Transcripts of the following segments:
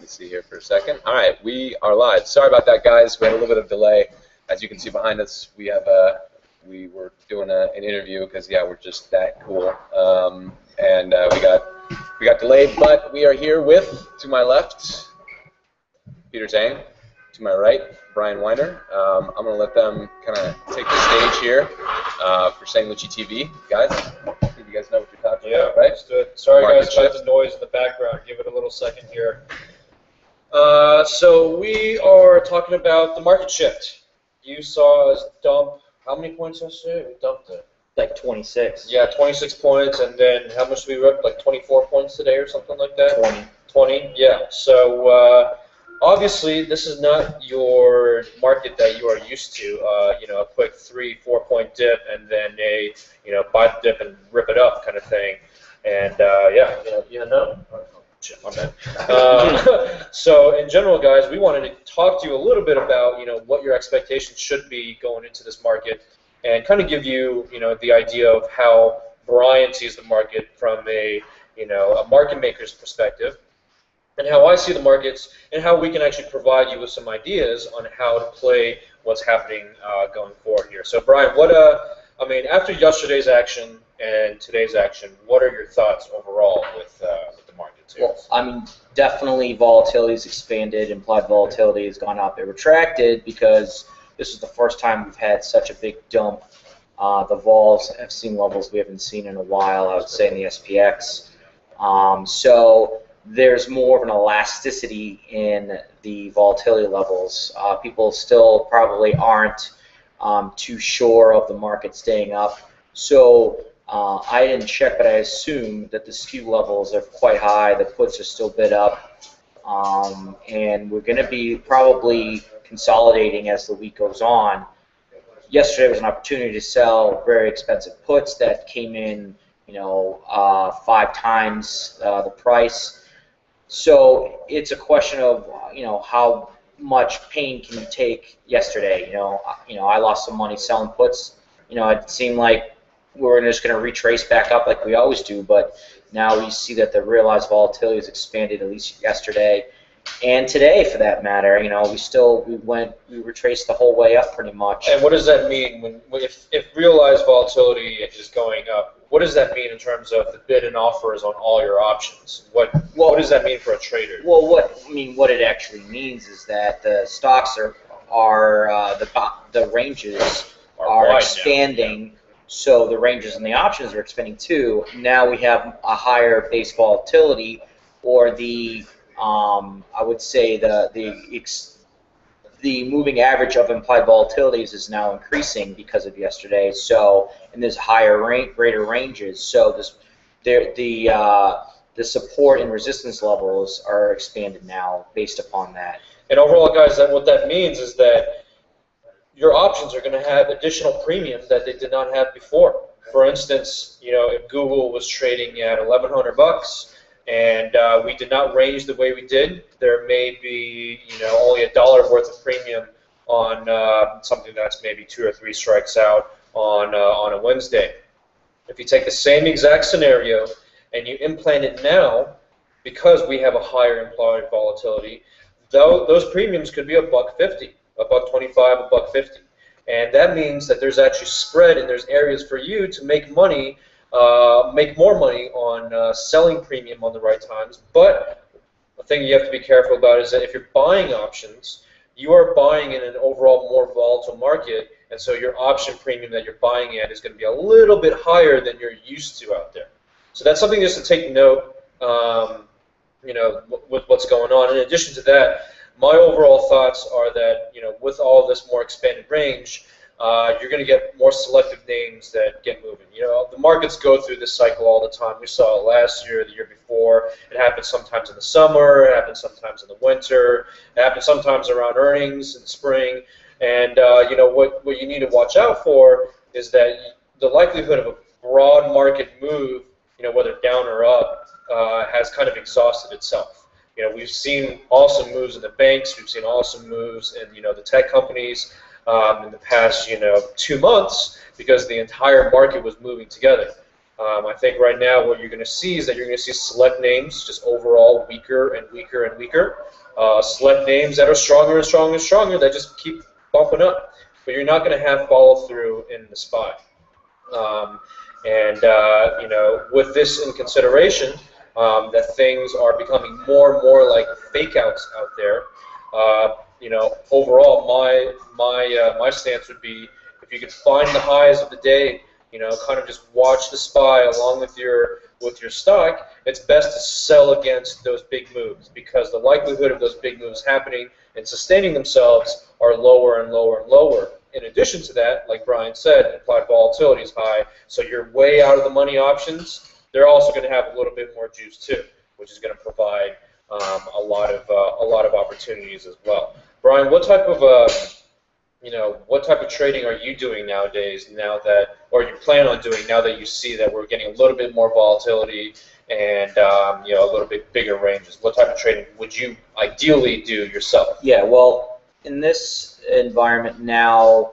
see here for a second. All right, we are live. Sorry about that, guys. We had a little bit of delay. As you can see behind us, we were doing an interview because we're just that cool, and we got delayed. But we are here with, to my left, Peter Sang, to my right, Bryan Weiner. I'm going to let them kind of take the stage here for Sang Lucci TV, guys. You guys know what you're talking about, right? Sorry, guys, about the noise in the background. Give it a little second here. So we are talking about the market shift. You saw us dump how many points yesterday? We dumped it. Like 26. Yeah, 26 points, and then how much we ripped? Like 24 points today or something like that? 20. 20, yeah. So obviously, this is not your market that you are used to. A quick 3-4 point dip, and then a buy the dip and rip it up kind of thing. And so in general, guys, we wanted to talk to you a little bit about what your expectations should be going into this market, and kind of give you the idea of how Bryan sees the market from a market maker's perspective, and how I see the markets, and how we can actually provide you with some ideas on how to play what's happening going forward here. So, Bryan, after yesterday's action and today's action, what are your thoughts overall with the markets here? Well, definitely volatility's expanded, implied volatility has gone up. It retracted because this is the first time we've had such a big dump. The vols have seen levels we haven't seen in a while, I would say, in the SPX. So there's more of an elasticity in the volatility levels. People still probably aren't too sure of the market staying up. So I didn't check, but I assume that the skew levels are quite high. The puts are still bid up. And we're going to be probably consolidating as the week goes on. Yesterday was an opportunity to sell very expensive puts that came in, 5 times the price. So it's a question of, how much pain can you take yesterday? I lost some money selling puts. It seemed like we were just going to retrace back up like we always do, but now we see that the realized volatility has expanded, at least yesterday and today, for that matter. We retraced the whole way up pretty much. And what does that mean if realized volatility is going up? What does that mean in terms of the bid and offers on all your options? What does that mean for a trader? Well, what it actually means is that the stocks the ranges are expanding. Yeah. So the ranges and the options are expanding too. Now we have a higher base volatility, or the I would say the moving average of implied volatilities is now increasing because of yesterday. So, and there's greater ranges. So the support and resistance levels are expanded now based upon that. And overall, guys, what that means is that your options are going to have additional premium that they did not have before. For instance, if Google was trading at $1,100 and we did not range the way we did, there may be only $1 worth of premium on something that's maybe 2 or 3 strikes out on a Wednesday. If you take the same exact scenario and you implant it now, because we have a higher implied volatility, those premiums could be $1.50. $1.25, $1.50, and that means that there's actually spread, and there's areas for you to make money, make more money on selling premium on the right times. But the thing you have to be careful about is that if you're buying options, you are buying in an overall more volatile market, and so your option premium that you're buying at is going to be a little bit higher than you're used to out there. So that's something just to take note. With what's going on. In addition to that, my overall thoughts are that, with all of this more expanded range, you're going to get more selective names that get moving. The markets go through this cycle all the time. We saw it last year, the year before. It happens sometimes in the summer. It happens sometimes in the winter. It happens sometimes around earnings in the spring. And, what you need to watch out for is that the likelihood of a broad market move, whether down or up, has kind of exhausted itself. We've seen awesome moves in the banks. We've seen awesome moves in the tech companies in the past 2 months because the entire market was moving together. I think right now what you're going to see is that you're going to see select names just overall weaker and weaker and weaker. Select names that are stronger and stronger and stronger that just keep bumping up. But you're not going to have follow through in the spot. With this in consideration, that things are becoming more and more like fake outs out there. Overall, my stance would be if you could find the highs of the day, kind of just watch the SPY along with your stock. It's best to sell against those big moves because the likelihood of those big moves happening and sustaining themselves are lower and lower and lower. In addition to that, like Bryan said, implied volatility is high, so you're way out of the money options. They're also going to have a little bit more juice too, which is going to provide a lot of opportunities as well. Bryan, what type of trading are you doing nowadays? Or you plan on doing now that you see that we're getting a little bit more volatility and a little bit bigger ranges? What type of trading would you ideally do yourself? Yeah, well, in this environment now,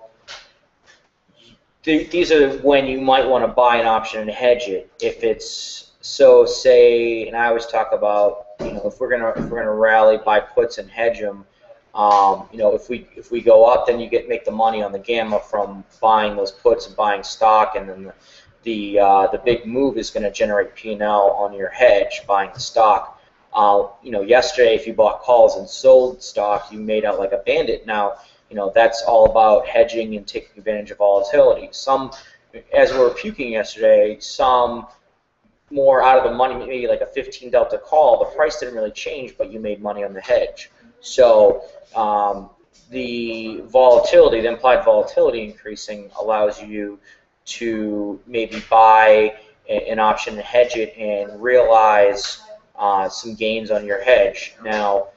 these are when you might want to buy an option and hedge it. If it's say, and I always talk about, if we're gonna rally, buy puts and hedge them. If we go up, then you make the money on the gamma from buying those puts and buying stock, and then the big move is going to generate P&L on your hedge buying the stock. Yesterday, if you bought calls and sold stock, you made out like a bandit. Now, that's all about hedging and taking advantage of volatility. Some, as we were puking yesterday, some more out of the money, maybe like a 15 delta call, the price didn't really change, but you made money on the hedge. So the volatility, the implied volatility increasing allows you to maybe buy an option and hedge it and realize some gains on your hedge. Now,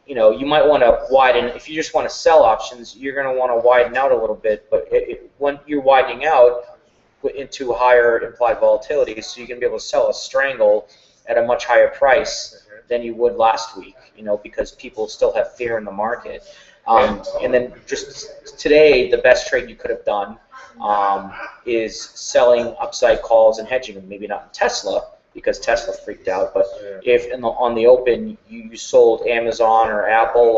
you might want to widen. If you just want to sell options, you're going to want to widen out a little bit. But when you're widening out into higher implied volatility, so you can be able to sell a strangle at a much higher price than you would last week, because people still have fear in the market. And then just today, the best trade you could have done is selling upside calls and hedging them. Maybe not in Tesla, because Tesla freaked out, but if on the open you sold Amazon or Apple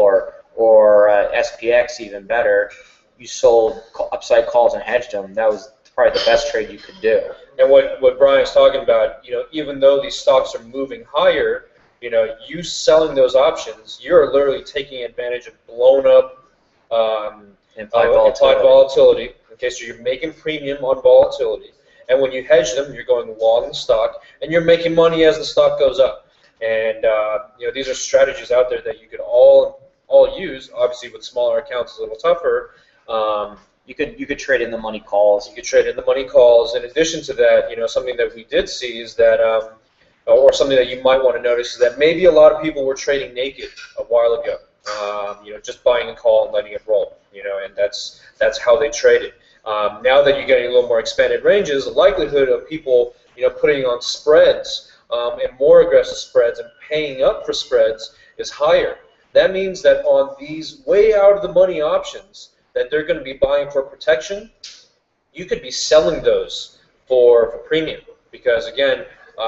or SPX, even better, you sold upside calls and hedged them. That was probably the best trade you could do. And what Bryan's talking about, even though these stocks are moving higher, you selling those options, you're literally taking advantage of blown up implied volatility. Okay, so you're making premium on volatility. And when you hedge them, you're going long the stock, and you're making money as the stock goes up. And these are strategies out there that you could all use. Obviously, with smaller accounts, it's a little tougher. You could trade in the money calls. You could trade in the money calls. In addition to that, something that we did see is that, or something that you might want to notice is that maybe a lot of people were trading naked a while ago. Just buying a call and letting it roll. And that's how they traded. Now that you're getting a little more expanded ranges, the likelihood of people, putting on spreads and more aggressive spreads and paying up for spreads is higher. That means that on these way out of the money options that they're going to be buying for protection, you could be selling those for premium because, again,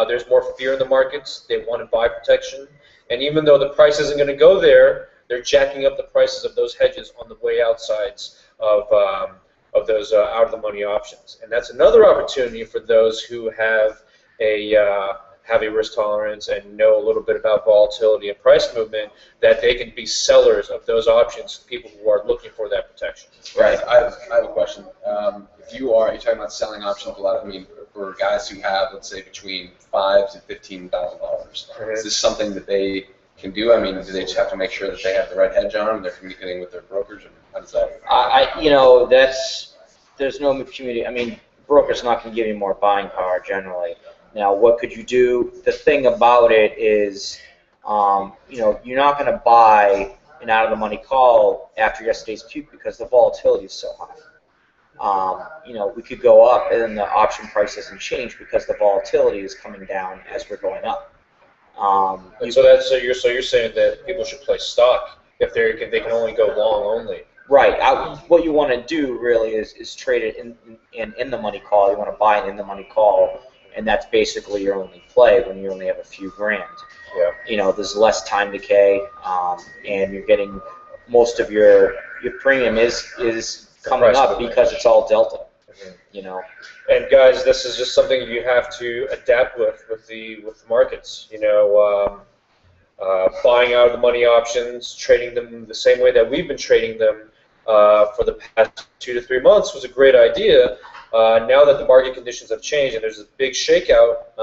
there's more fear in the markets. They want to buy protection. And even though the price isn't going to go there, they're jacking up the prices of those hedges on the way outsides of those out-of-the-money options. And that's another opportunity for those who have a risk tolerance and know a little bit about volatility and price movement, that they can be sellers of those options to people who are looking for that protection. Right. I have a question. If you're talking about selling options a lot, for guys who have, let's say, between $5,000 to $15,000, is this something that they can do? Do they just have to make sure that they have the right hedge on and they're communicating with their brokers? Or how does that? There's no community. Broker's not going to give you more buying power generally. Now, what could you do? The thing about it is, you're not going to buy an out-of-the-money call after yesterday's puke because the volatility is so high. We could go up and then the option price doesn't change because the volatility is coming down as we're going up. So you're saying that people should play stock if they can only go long only. Right. What you want to do really is trade it in the money call. You want to buy it in the money call and that's basically your only play when you only have a few grand. Yeah. You know, there's less time decay, and you're getting most of your premium is coming up because it's all delta. You know. And guys, this is just something you have to adapt with the markets. You know, buying out of the money options, trading them the same way that we've been trading them for the past 2 to 3 months was a great idea. Now that the market conditions have changed and there's a big shakeout,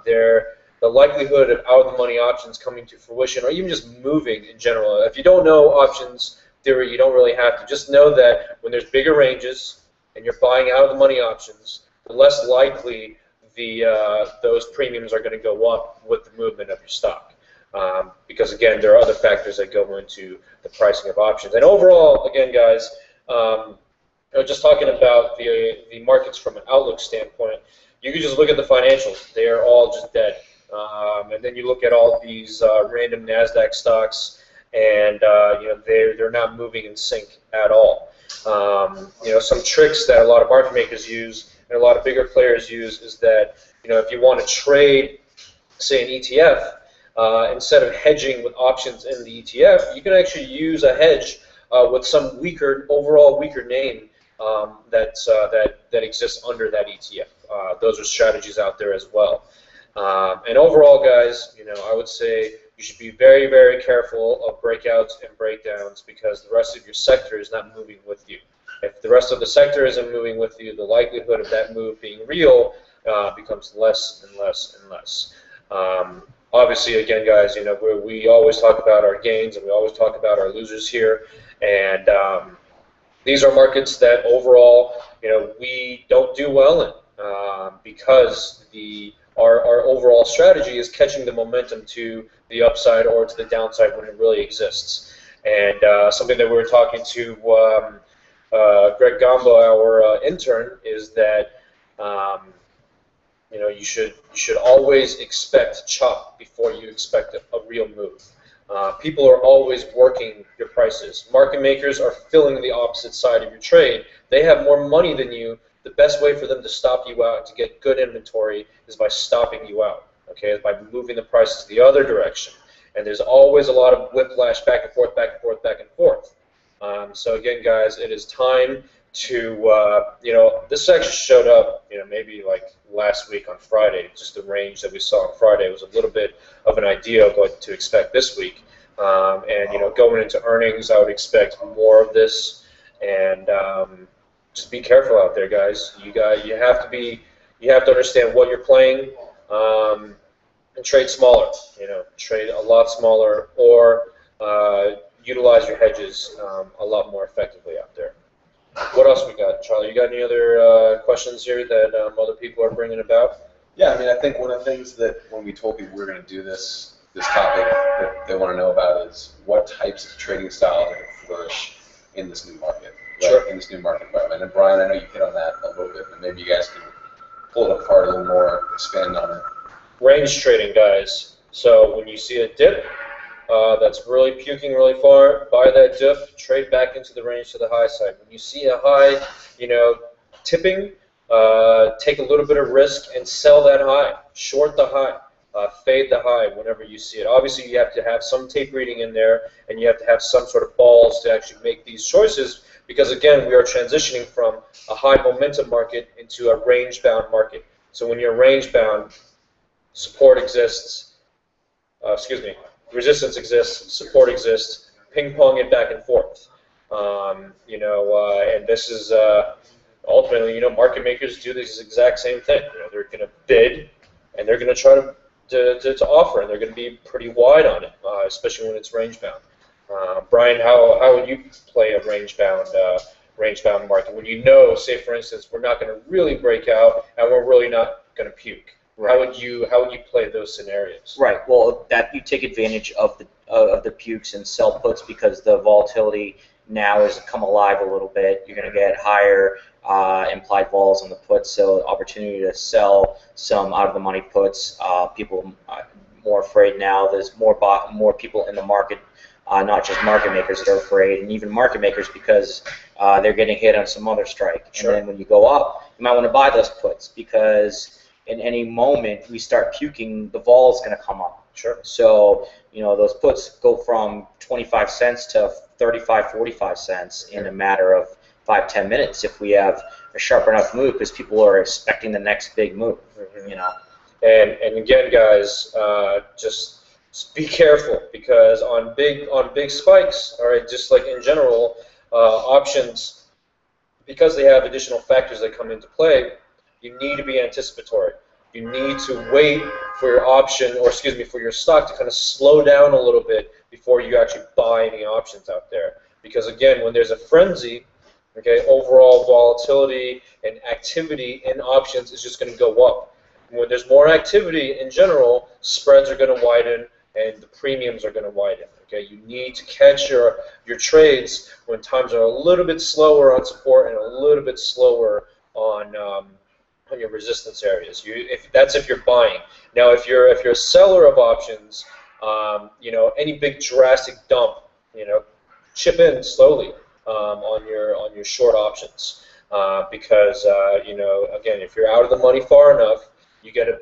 the likelihood of out-of-the-money options coming to fruition, or even just moving in general. If you don't know options theory, you don't really have to. Just know that when there's bigger ranges and you're buying out-of-the-money options, the less likely those premiums are going to go up with the movement of your stock. Because, again, there are other factors that go into the pricing of options. And overall, again, guys, just talking about the markets from an outlook standpoint, you can just look at the financials. They are all just dead. And then you look at all these random NASDAQ stocks, and they're not moving in sync at all. Some tricks that a lot of market makers use and a lot of bigger players use is that if you want to trade, say, an ETF, instead of hedging with options in the ETF, you can actually use a hedge with some overall weaker name that exists under that ETF. Those are strategies out there as well. And overall, guys, I would say you should be very, very careful of breakouts and breakdowns because the rest of your sector is not moving with you. If the rest of the sector isn't moving with you, the likelihood of that move being real becomes less and less and less. Obviously, again, guys, we always talk about our gains and we always talk about our losers here, and these are markets that overall, we don't do well in because our overall strategy is catching the momentum to the upside or to the downside when it really exists. And something that we were talking to Greg Gamba, our intern, is that you should always expect chop before you expect a real move. People are always working your prices. Market makers are filling the opposite side of your trade. They have more money than you. The best way for them to stop you out, to get good inventory, is by stopping you out. Okay, by moving the prices the other direction. And there's always a lot of whiplash back and forth, back and forth, back and forth. So again, guys, it is time to, this actually showed up, maybe like last week on Friday. Just the range that we saw on Friday was a little bit of an idea of what to expect this week. And going into earnings, I would expect more of this. And just be careful out there, guys. You have to understand what you're playing, and trade smaller. Trade a lot smaller, or utilize your hedges a lot more effectively out there. What else we got, Charlie? You got any other questions here that other people are bringing about? Yeah, I mean, I think one of the things that when we told people we were going to do this topic that they want to know about is what types of trading styles are going to flourish in this new market, Sure. In this new market environment. And Brian, I know you hit on that a little bit, but maybe you guys can pull it apart a little more, expand on it. Range trading, guys. So when you see a dip that's really puking really far, buy that dip, trade back into the range to the high side. When you see a high, tipping, take a little bit of risk and sell that high. Short the high. Fade the high whenever you see it. Obviously, you have to have some tape reading in there, and you have to have some sort of balls to actually make these choices because, again, we are transitioning from a high momentum market into a range-bound market. So when you're range-bound, support exists, resistance exists, support exists, ping-pong it back and forth. And this is ultimately, market makers do this exact same thing. They're going to bid, and they're going to try to offer, and they're going to be pretty wide on it, especially when it's range-bound. Brian, how would you play a range-bound market when say for instance, we're not going to really break out and we're really not going to puke? Right. How would you play those scenarios? Right. Well, that you take advantage of the pukes and sell puts because the volatility now has come alive a little bit. You're going to get higher implied vols on the puts, so opportunity to sell some out of the money puts. People are more afraid now. There's more people in the market, not just market makers that are afraid, and even market makers because they're getting hit on some other strike. Sure. And then when you go up, you might want to buy those puts because in any moment we start puking, the vol is going to come up. Sure. So, those puts go from 25 cents to 35, 45 cents in a matter of 5-10 minutes if we have a sharp enough move, because people are expecting the next big move. And again, guys, just be careful, because on big spikes, all right, just like in general, options, because they have additional factors that come into play, you need to be anticipatory. You need to wait for your option, or excuse me, for your stock to kind of slow down a little bit before you actually buy any options out there. Because again, when there's a frenzy, okay, overall volatility and activity in options is just going to go up. When there's more activity in general, spreads are going to widen and the premiums are going to widen. Okay, you need to catch your trades when times are a little bit slower on support and a little bit slower on your resistance areas. If you're buying. Now, if you're a seller of options, any big drastic dump, chip in slowly on your short options, because again, if you're out of the money far enough, you get a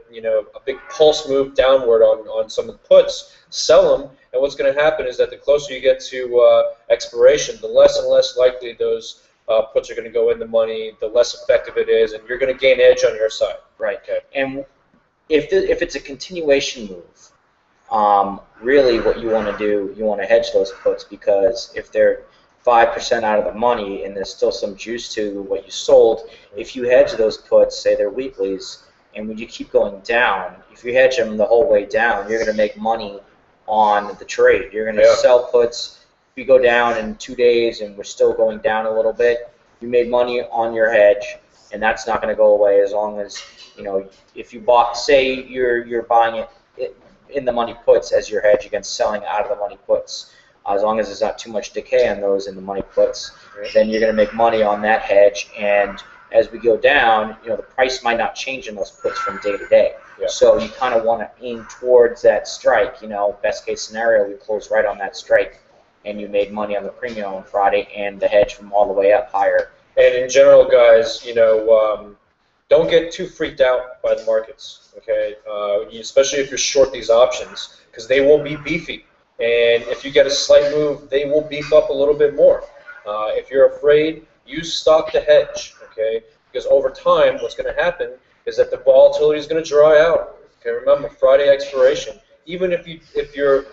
big pulse move downward on some of the puts, sell them, and what's going to happen is that the closer you get to expiration, the less and less likely those puts are going to go in the money, the less effective it is, and you're going to gain edge on your side. Right. Okay. And if it's a continuation move, really what you want to do, you want to hedge those puts, because if they're 5% out of the money and there's still some juice to what you sold, if you hedge those puts, say they're weeklies, and when you keep going down, if you hedge them the whole way down, you're going to make money on the trade. You're going to sell puts. If you go down in 2 days and we're still going down a little bit, you made money on your hedge, and that's not going to go away as long as, if you bought, say you're buying it in the money puts as your hedge against selling out of the money puts. As long as there's not too much decay on those in the money puts, then you're going to make money on that hedge. And as we go down, the price might not change in those puts from day to day. Yeah. So you kind of want to aim towards that strike. Best case scenario, we close right on that strike, and you made money on the premium on Friday and the hedge from all the way up higher. And in general, guys, don't get too freaked out by the markets, okay? Especially if you're short these options, because they will be beefy. And if you get a slight move, they will beef up a little bit more. If you're afraid, use stock to hedge, okay? Because over time, what's going to happen is that the volatility is going to dry out. Okay, remember Friday expiration. Even if you're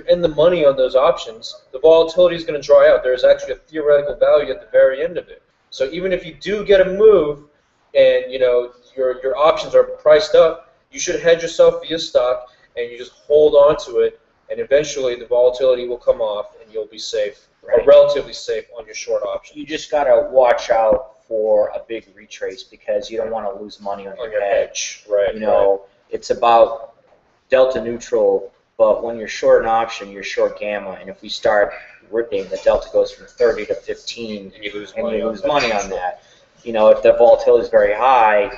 in the money on those options, the volatility is going to dry out. There's actually a theoretical value at the very end of it. So even if you do get a move, and your options are priced up, you should hedge yourself via stock, and you just hold on to it. And eventually the volatility will come off and you'll be safe, or relatively safe on your short option. You just got to watch out for a big retrace, because you don't want to lose money on your hedge. Right. It's about delta neutral, but when you're short an option, you're short gamma, and if we start ripping, the delta goes from 30 to 15, and you lose money on that. If the volatility is very high,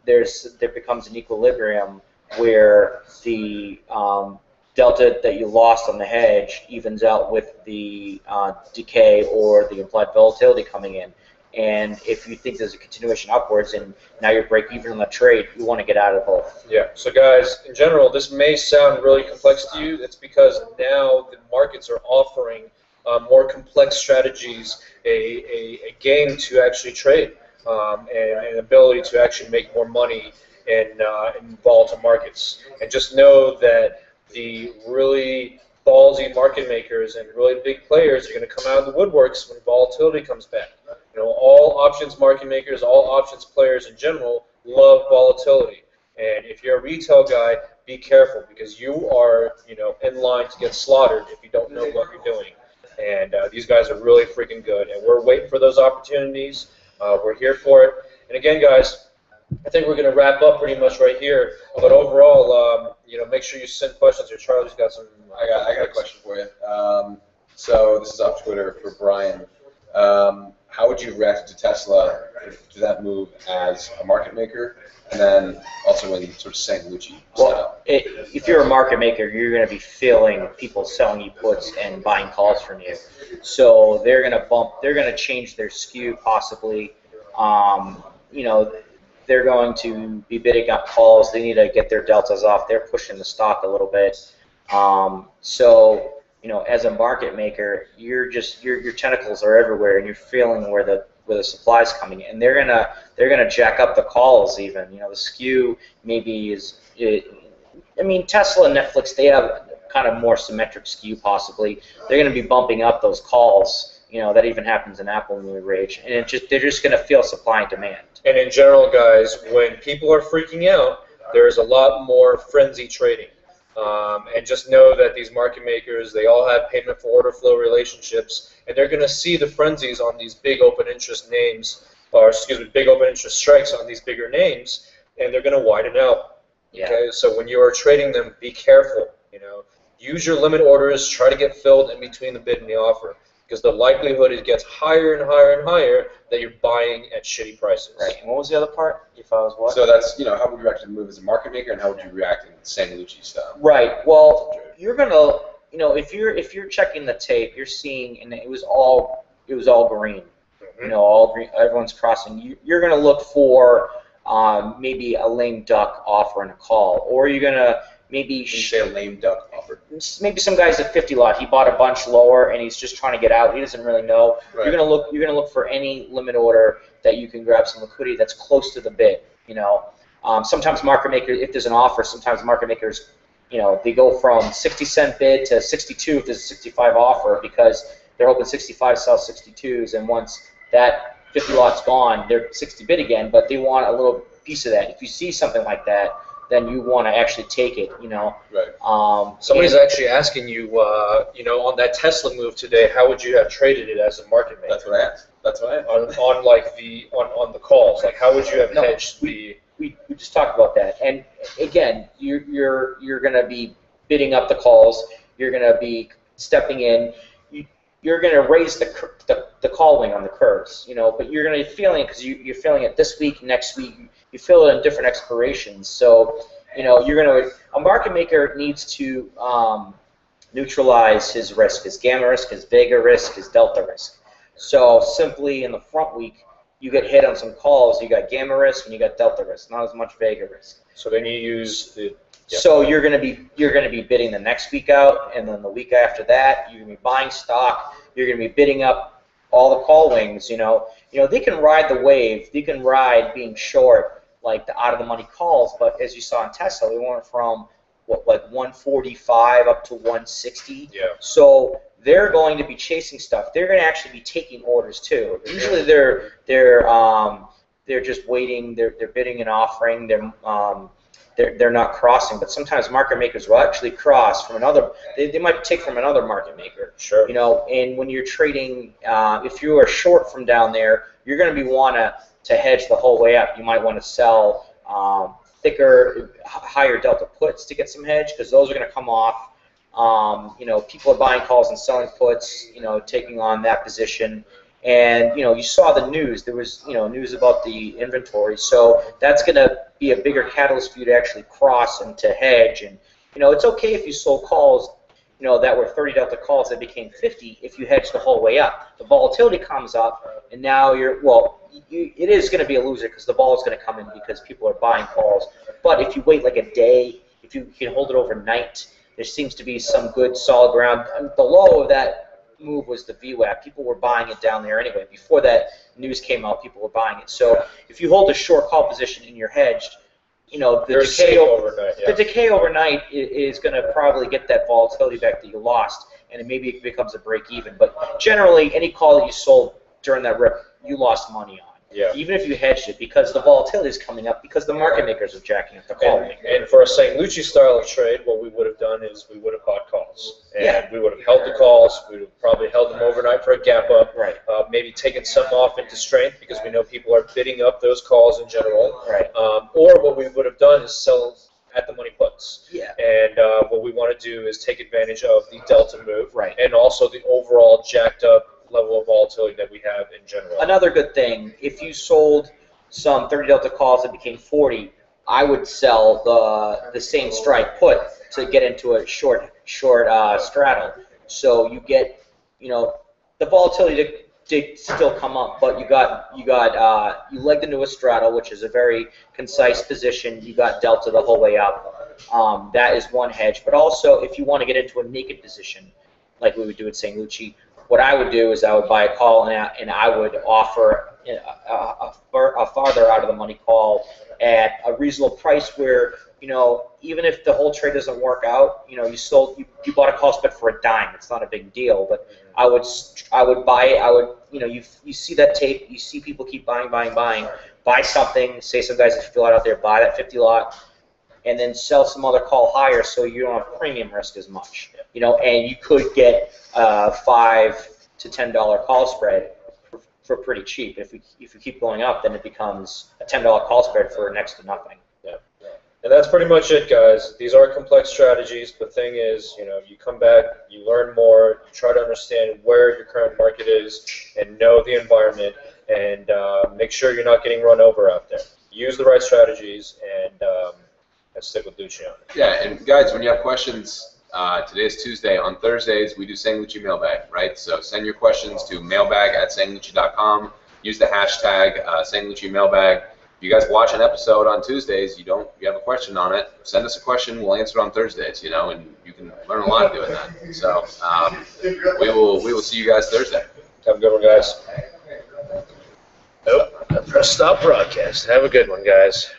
there becomes an equilibrium where the delta that you lost on the hedge evens out with the decay or the implied volatility coming in. And if you think there's a continuation upwards and now you're break even on the trade, you want to get out of both. Yeah. So guys, in general, this may sound really complex to you. It's because now the markets are offering more complex strategies, a game to actually trade, and an ability to actually make more money in volatile markets. And just know that the really ballsy market makers and really big players are going to come out of the woodworks when volatility comes back. All options market makers, all options players in general love volatility. And if you're a retail guy, be careful, because you are, in line to get slaughtered if you don't know what you're doing. And these guys are really freaking good, and we're waiting for those opportunities. We're here for it. And again, guys, I think we're going to wrap up pretty much right here. But overall, make sure you send questions. Or Charlie's got some. I got a question for you. So this is off Twitter for Bryan. How would you react to Tesla to that move as a market maker, and then also in sort of Sang Lucci style? Well, if you're a market maker, you're going to be feeling people selling you puts and buying calls from you. So they're going to change their skew possibly. they're going to be bidding up calls. They need to get their deltas off. They're pushing the stock a little bit. So as a market maker, your tentacles are everywhere, and you're feeling where the supply's coming in. And they're gonna jack up the calls even. The skew maybe is. Tesla and Netflix, they have kind of more symmetric skew possibly. They're going to be bumping up those calls. That even happens in Apple when we rage, and they're just going to feel supply and demand. And in general, guys, when people are freaking out, there's a lot more frenzy trading. And just know that these market makers, they all have payment for order flow relationships, and they're going to see the frenzies on these big open interest names, big open interest strikes on these bigger names, and they're going to widen out. Yeah. Okay, so when you are trading them, be careful. Use your limit orders. Try to get filled in between the bid and the offer, because the likelihood it gets higher and higher and higher that you're buying at shitty prices. Right. And what was the other part? If I was what? So that's how would you react to the move as a market maker, and how would you react in Sang Lucci style? Right. Well, you're gonna if you're checking the tape, you're seeing, and it was all green. Mm-hmm. All green. Everyone's crossing. You're gonna look for maybe a lame duck offer and a call, or you're gonna maybe say a lame duck offer. Maybe some guy's at 50 lot. He bought a bunch lower and he's just trying to get out. He doesn't really know. Right. You're gonna look for any limit order that you can grab some liquidity that's close to the bid. Sometimes market makers, if there's an offer, sometimes market makers, they go from 60-cent bid to 62 if there's a 65 offer, because they're hoping 65 sells 62s, and once that 50 lot's gone, they're 60 bid again, but they want a little piece of that. If you see something like that, then you want to actually take it, Right. Somebody's actually asking you, on that Tesla move today, how would you have traded it as a market maker? That's what I asked. On the calls, like how would you have hedged the? We just talked about that, and again, you're going to be bidding up the calls. You're going to be stepping in. You're going to raise the call wing on the curves, but you're going to be feeling it because you're feeling it this week, next week. You feel it in different expirations. So, a market maker needs to neutralize his risk, his gamma risk, his vega risk, his delta risk. So simply in the front week, you get hit on some calls, you got gamma risk and you got delta risk, not as much vega risk. So then you use the. Yep. So you're going to be bidding the next week out, and then the week after that, you're going to be buying stock. You're going to be bidding up all the call wings. They can ride the wave. They can ride being short, like the out of the money calls. But as you saw in Tesla, we went from 145 up to 160. Yeah. So they're going to be chasing stuff. They're going to actually be taking orders too. Usually they're just waiting. They're bidding and offering. They're not crossing, but sometimes market makers will actually cross from another. They might take from another market maker. Sure. And when you're trading, if you are short from down there, you're going to be to hedge the whole way up. You might want to sell higher delta puts to get some hedge, because those are going to come off. People are buying calls and selling puts. Taking on that position. And you saw the news. There was news about the inventory, so that's going to be a bigger catalyst for you to actually cross and to hedge. And it's okay if you sold calls, that were 30 delta calls that became 50 if you hedge the whole way up. The volatility comes up, and now it is going to be a loser because the ball is going to come in because people are buying calls. But if you wait like a day, if you can hold it overnight, there seems to be some good solid ground. And the low of that move was the VWAP. People were buying it down there anyway. Before that news came out, people were buying it. So if you hold a short call position and you're hedged, the decay overnight is going to probably get that volatility back that you lost, and maybe it becomes a break even. But generally, any call that you sold during that rip, you lost money on. Yeah. Even if you hedged it, because the volatility is coming up, because the market makers are jacking up the call. And for a Sang Lucci style of trade, what we would have done is we would have bought calls. And we would have held the calls. We would have probably held them overnight for a gap up. Right. Maybe taken some off into strength, because we know people are bidding up those calls in general. Right. Or what we would have done is sell at the money puts. Yeah. And what we want to do is take advantage of the delta move. Right. And also the overall jacked up level of volatility that we have in general. Another good thing, if you sold some 30 delta calls that became 40, I would sell the same strike put to get into a short straddle. So you get, the volatility did still come up, but you like the newest straddle, which is a very concise position. You got delta the whole way up. That is one hedge. But also, if you want to get into a naked position, like we would do at Sang Lucci, what I would do is I would buy a call and I would offer a farther out of the money call at a reasonable price where, even if the whole trade doesn't work out, you bought a call spread for a dime. It's not a big deal, but I would buy it. You see that tape, you see people keep buying, buy something, say some guys that fill out there, buy that 50 lot, and then sell some other call higher so you don't have premium risk as much. And you could get $5 to $10 call spread for pretty cheap. If you keep going up, then it becomes a $10 call spread for next to nothing. Yeah. And that's pretty much it, guys. These are complex strategies. The thing is, you come back, you learn more, you try to understand where your current market is and know the environment, and make sure you're not getting run over out there. Use the right strategies and stick with Lucci on it. Yeah, and guys, when you have questions, today is Tuesday. On Thursdays, we do Sang Lucci mailbag, right? So send your questions to mailbag@sanglucci.com. Use the hashtag Sang Lucci mailbag. If you guys watch an episode on Tuesdays, you have a question on it, send us a question. We'll answer it on Thursdays, and you can learn a lot doing that. So we will see you guys Thursday. Have a good one, guys. Nope, I pressed stop broadcast. Have a good one, guys.